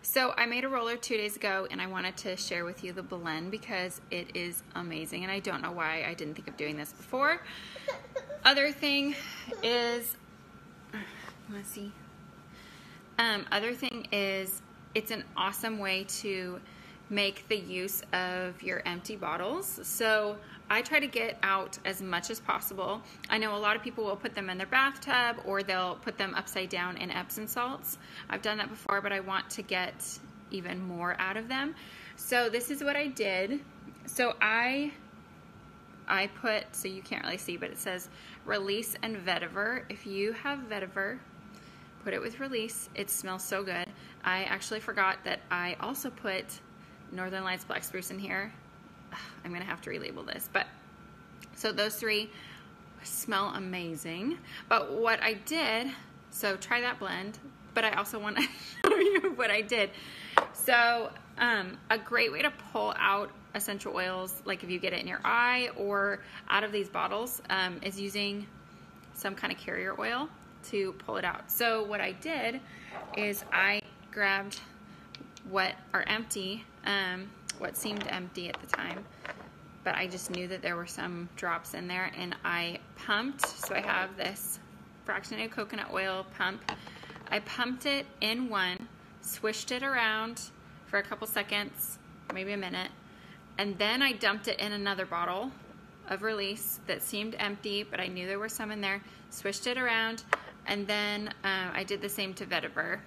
So I made a roller 2 days ago and I wanted to share with you the blend because it is amazing and I don't know why I didn't think of doing this before. Other thing is, let's see. Other thing is it's an awesome way to make the use of your empty bottles. So I try to get out as much as possible. I know a lot of people will put them in their bathtub or they'll put them upside down in Epsom salts. I've done that before, but I want to get even more out of them. So this is what I did. So I put, so you can't really see, but it says Release and Vetiver. If you have Vetiver, put it with Release. It smells so good. I actually forgot that I also put Northern Lights Black Spruce in here. I'm gonna have to relabel this, but so those three smell amazing. But what I did, so try that blend, but I also want to show you what I did. So a great way to pull out essential oils, like if you get it in your eye or out of these bottles, is using some kind of carrier oil to pull it out. So what I did is I grabbed what are empty, what seemed empty at the time, but I just knew that there were some drops in there, and I pumped. So I have this fractionated coconut oil pump. I pumped it in one, swished it around for a couple seconds, maybe a minute, and then I dumped it in another bottle of Release that seemed empty, but I knew there were some in there, swished it around, and then I did the same to Vetiver.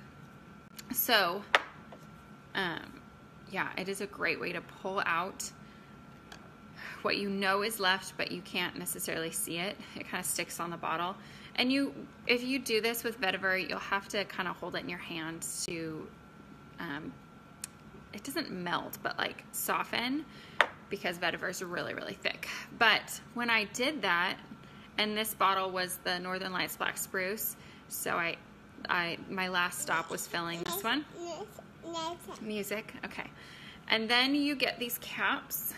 So yeah, it is a great way to pull out what you know is left, but you can't necessarily see it. It kind of sticks on the bottle. And if you do this with Vetiver, you'll have to kind of hold it in your hand to, it doesn't melt, but like soften, because Vetiver is really, really thick. But when I did that, and this bottle was the Northern Lights Black Spruce, so my last stop was filling this one. Music, okay. And then you get these caps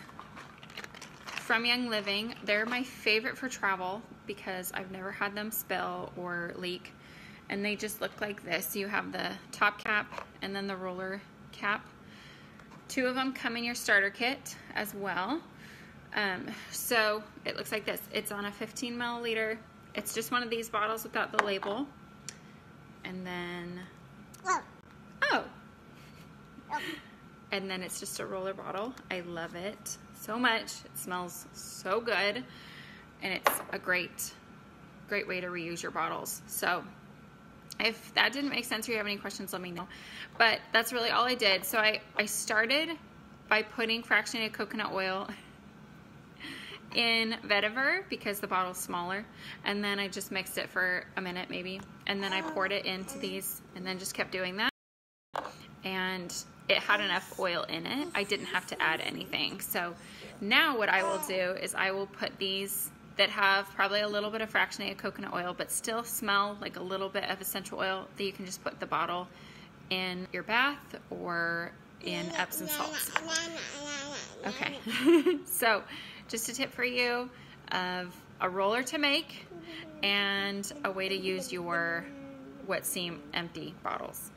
from Young Living. They're my favorite for travel because I've never had them spill or leak. And they just look like this. You have the top cap and then the roller cap. 2 of them come in your starter kit as well. So it looks like this. It's on a 15 milliliter. It's just one of these bottles without the label. And then, oh. And then it's just a roller bottle. I love it so much. It smells so good. And it's a great way to reuse your bottles. So if that didn't make sense or you have any questions, let me know. But that's really all I did. So I started by putting fractionated coconut oil in Vetiver because the bottle's smaller. And then I just mixed it for a minute maybe. And then I poured it into these and then just kept doing that. And it had enough oil in it. I didn't have to add anything. So now what I will do is I will put these that have probably a little bit of fractionated coconut oil but still smell like a little bit of essential oil, that you can just put the bottle in your bath or in Epsom salts. Okay, so just a tip for you of a roller to make and a way to use your what seem empty bottles.